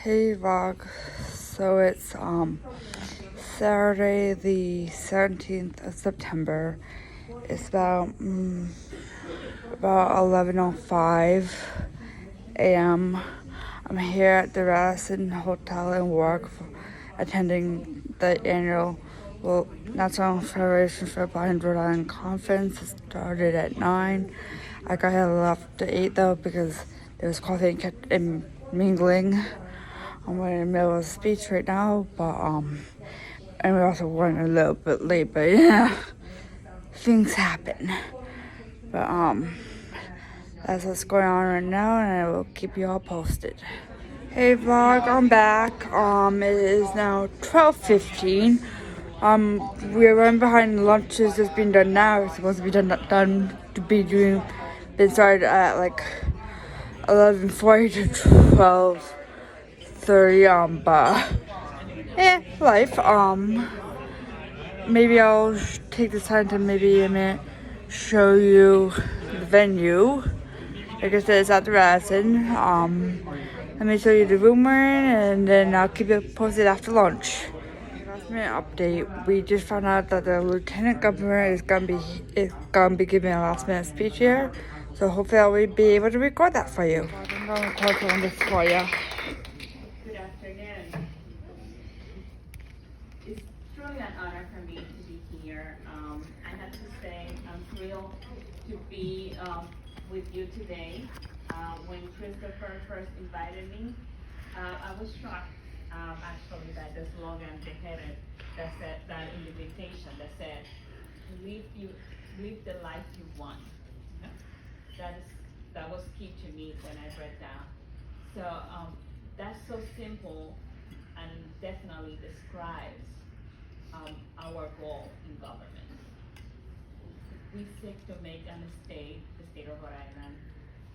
Hey vlog. So it's Saturday the 17th of September. It's about 11:05 a.m. I'm here at the Radisson Hotel in Warwick attending the annual National Federation for Blind Rhode Island conference. It started at 9. I got here left at 8 though because there was coffee and mingling. I'm in the middle of a speech right now, but and we're also running a little bit late, but yeah, things happen. But that's what's going on right now, and I will keep you all posted. Hey vlog, I'm back. It is now 12:15. We're running behind. Lunch is just being done now. It's supposed to be been started at like 11:40 to 12:30. But life. Maybe I'll take this time to maybe a minute show you the venue. Like I said, it's at the Radisson. Let me show you the room we're in, and then I'll keep you posted after lunch. Last minute update. We just found out that the lieutenant governor is gonna be giving a last minute speech here. So hopefully I'll be able to record that for you. I'm gonna record some of this for you. Good afternoon. It's truly an honor for me to be here. I have to say I'm thrilled to be with you today. When Christopher first invited me, I was shocked actually that the slogan they had it that said that in the invitation that said live the life you want. That was key to me when I read that. So that's so simple and definitely describes our goal in government. We seek to make the state of Rhode Island,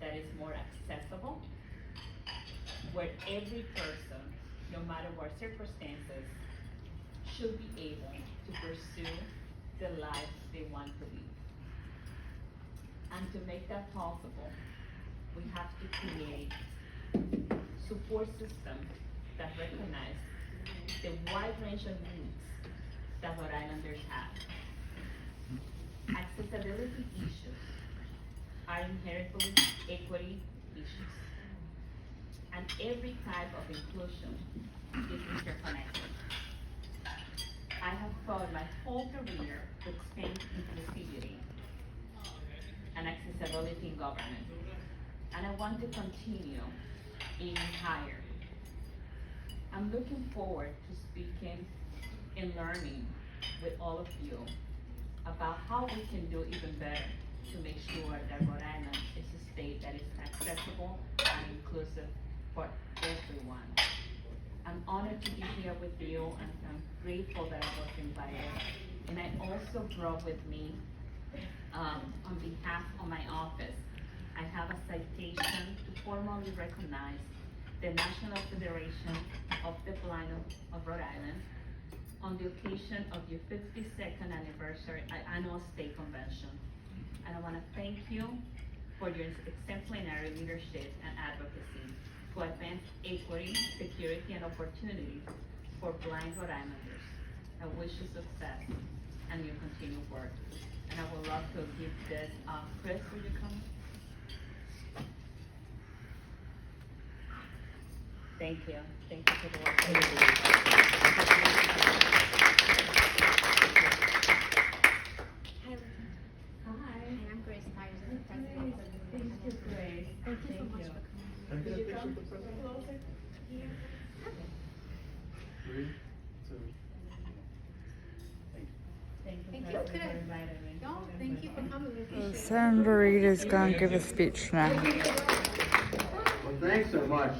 that is more accessible, where every person, no matter what circumstances, should be able to pursue the life they want to live. And to make that possible, we have to create support systems that recognize the wide range of needs that Rhode Islanders have. Accessibility issues are inherently equity issues, and every type of inclusion is interconnected. I have fought my whole career to expand inclusivity and accessibility in government, and I want to continue even higher. I'm looking forward to speaking and learning with all of you about how we can do even better to make sure that Rhode Island is a state that is accessible and inclusive for everyone. I'm honored to be here with you, and I'm grateful that I was invited. And I also brought with me, on behalf of my office, I have a citation to formally recognize the National Federation of the Blind of Rhode Island on the occasion of your 52nd anniversary annual state convention. And I want to thank you for your exemplary leadership and advocacy to advance equity, security, and opportunity for blind Rhode Islanders. I wish you success and your continued work. And I would love to give this, Chris, will you come? Thank you. Thank you for the work. Hi. I'm Grace Myers, I'm the president of the Thank you, Grace. Thank you so much for coming. Could you come closer here? 3, 2. Thank you, Thank Chris, you. for Good. inviting me. No, thank you for coming, we appreciate it. Senator Reed is gonna give a speech now. Well, thanks so much.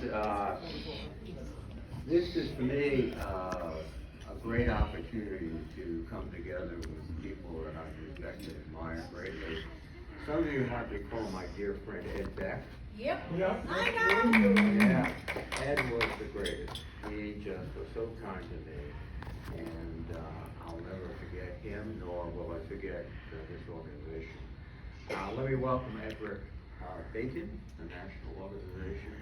This is for me a great opportunity to come together with people that I respect and admire greatly. Some of you might recall my dear friend Ed Beck. Yep. Yeah. I know. Yeah, Ed was the greatest. He just was so kind to me, and I'll never forget him, nor will I forget this organization. Let me welcome Edward Bacon, the National Organization.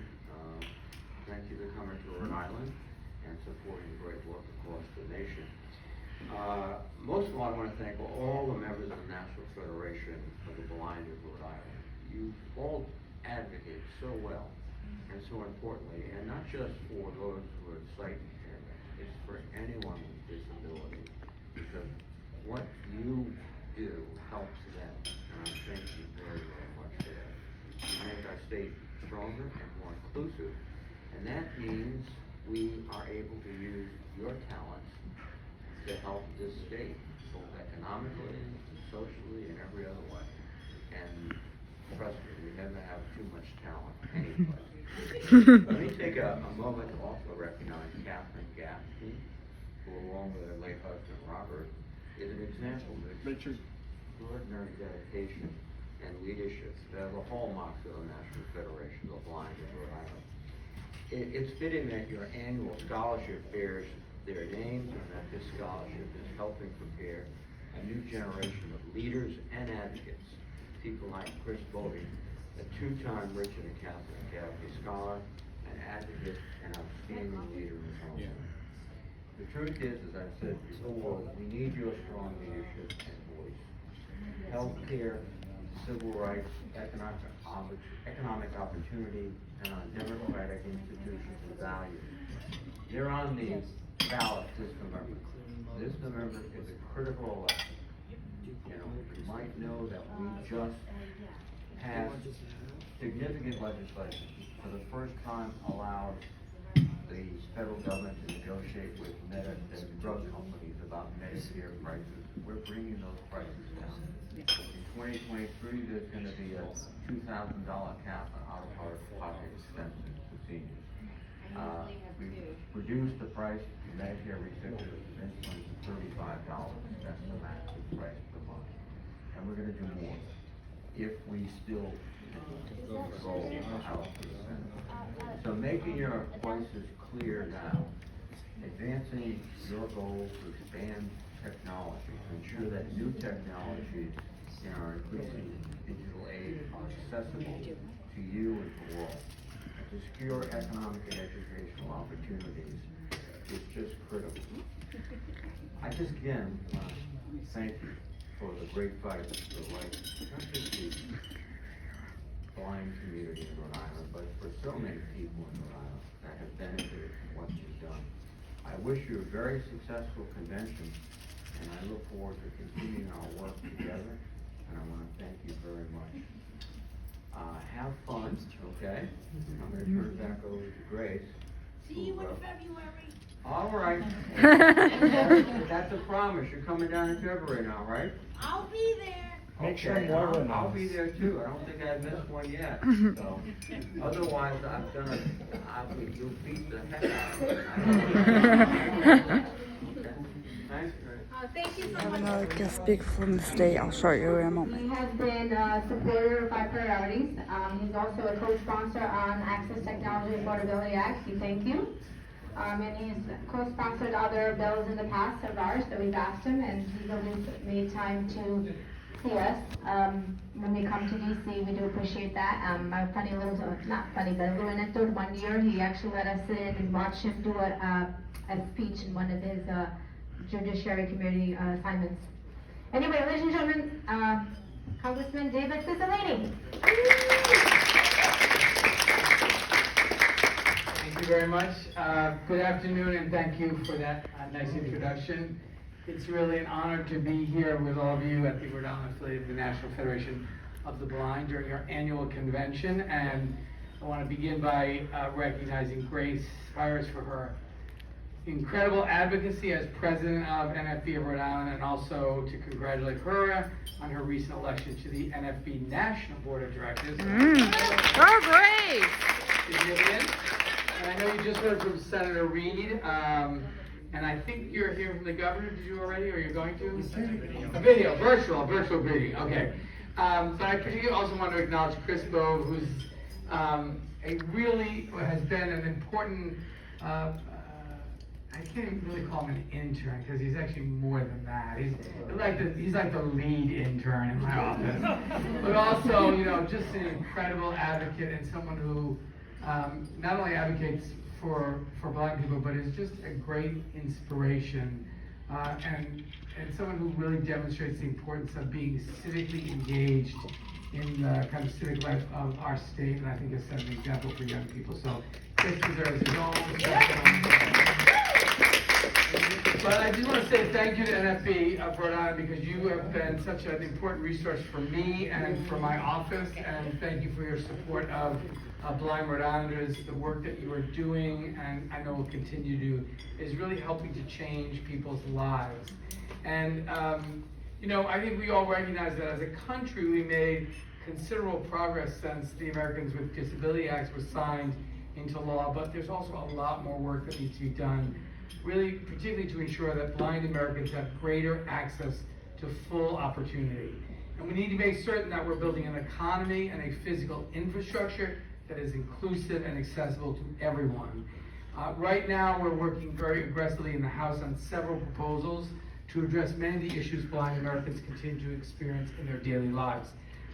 Thank you for coming to Rhode Island. Island and supporting great work across the nation. Most of all, I want to thank all the members of the National Federation of the Blind of Rhode Island. You all advocate so well and so importantly, and not just for those who are sight impaired, it's for anyone with disability, because what you do helps them, and I thank you very, very much for that. You make our state stronger and more inclusive, and that means we are able to use your talents to help this state, both economically, socially, and every other way. And trust me, we never have too much talent anyway. Let me take a moment to also recognize Catherine Gaffney, who along with her late husband Robert, is an example of extraordinary dedication and leadership that are the hallmarks of the National Federation of the Blind of Rhode Island. It's fitting that your annual scholarship bears their names and that this scholarship is helping prepare a new generation of leaders and advocates. People like Chris Bode, a two-time Richard and Catherine Gaffney Scholar, an advocate, and outstanding leader in his own right. The truth is, as I've said before, we need your strong leadership and voice. Healthcare, civil rights, economic opportunity, and our democratic institutions and values. They're on the ballot this November. This November is a critical election. You know, you might know that we just passed significant legislation for the first time allowed the federal government to negotiate with drug companies about Medicare prices. We're bringing those prices down. In 2023, there's going to be a $2,000 cap on out-of-pocket expenses for seniors. We've reduced the price of Medicare recipients of insulin to $35. That's the maximum price per month. And we're going to do more if we still go out to the Senate. So making your voices clear now, advancing your goal to expand technology, to ensure that new technologies in our increasing digital age are accessible to you and the world. To secure economic and educational opportunities is just critical. I just again want to thank you for the great fight for the rights, not just the blind community in Rhode Island, but for so many people in Rhode Island that have benefited from what you've done. I wish you a very successful convention, and I look forward to continuing our work together, and I want to thank you very much. Have fun, okay? I'm going to turn it back over to Grace. See you in February. All right. That's a promise. You're coming down in February now, right? I'll be there. Make sure Okay, more than I'll us. be there too. I don't think I've missed one yet. So, otherwise, you'll beat the heck out of me. Okay. Thanks, Grace. Thank you so I have much. another guest speaker from the state. I'll show you in a moment. He has been a supporter of our priorities. He's also a co-sponsor on Access Technology Affordability Act. We thank you. And he's co-sponsored other bills in the past of ours that we've asked him, and he's always made time to see us. When we come to DC, we do appreciate that. Not funny, but a little anecdote. One year, he actually let us in and watch him do a speech in one of his Judiciary Committee assignments. Anyway, ladies and gentlemen, Congressman David Cicilline. Thank you very much. Good afternoon, and thank you for that nice introduction. It's really an honor to be here with all of you at the Rhode Island affiliate of the National Federation of the Blind during our annual convention. And I want to begin by recognizing Grace Spires for her incredible advocacy as president of NFB of Rhode Island, and also to congratulate her on her recent election to the NFB National Board of Directors. Oh, great! Significant. And I know you just heard from Senator Reed, and I think you're hearing from the governor. Did you already, or you're going to? A video, virtual video. Okay. But I particularly also want to acknowledge Chris Bove, who's really has been an important. I can't even really call him an intern because he's actually more than that. He's like the lead intern in my office. But also, just an incredible advocate and someone who not only advocates for blind people, but is just a great inspiration, and someone who really demonstrates the importance of being civically engaged in the kind of civic life of our state, and I think has set an example for young people. So this deserves his own special. But I just want to say thank you to NFB of Rhode Island, because you have been such an important resource for me and for my office, and thank you for your support of Blind Rhode Islanders. The work that you are doing, and I know will continue to do, is really helping to change people's lives. And I think we all recognize that as a country we made considerable progress since the Americans with Disability Act was signed into law, but there's also a lot more work that needs to be done, really particularly to ensure that blind Americans have greater access to full opportunity. And we need to make certain that we're building an economy and a physical infrastructure that is inclusive and accessible to everyone. Right now, we're working very aggressively in the House on several proposals to address many of the issues blind Americans continue to experience in their daily lives.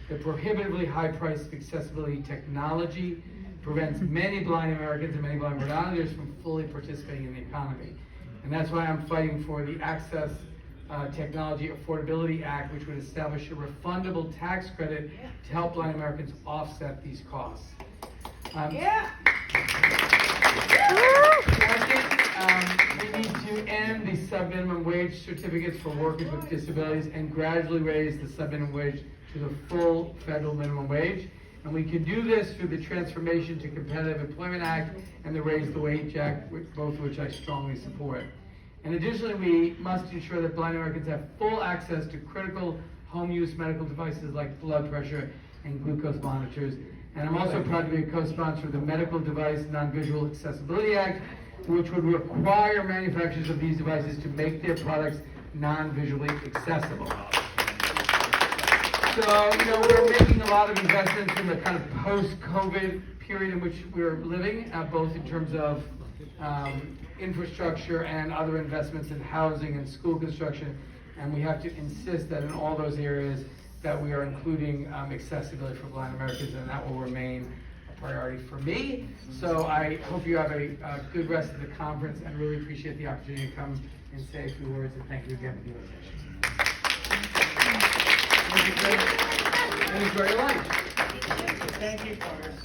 The prohibitively high price of accessibility technology prevents many blind Americans and many blind Rhode Islanders from fully participating in the economy. And that's why I'm fighting for the Access Technology Affordability Act, which would establish a refundable tax credit to help blind Americans offset these costs. Second, we need to end the sub-minimum wage certificates for workers with disabilities and gradually raise the sub-minimum wage to the full federal minimum wage. And we can do this through the Transformation to Competitive Employment Act and the Raise the Wage Act, both of which I strongly support. And additionally, we must ensure that blind Americans have full access to critical home use medical devices like blood pressure and glucose monitors. And I'm also proud to be a co-sponsor of the Medical Device Non-Visual Accessibility Act, which would require manufacturers of these devices to make their products non-visually accessible. So, we're making a lot of investments in the kind of post-COVID period in which we're living, both in terms of infrastructure and other investments in housing and school construction. And we have to insist that in all those areas that we are including accessibility for blind Americans, and that will remain a priority for me. So I hope you have a good rest of the conference, and really appreciate the opportunity to come and say a few words, and thank you again for the invitation. And enjoy your lunch. Thank you, Congress.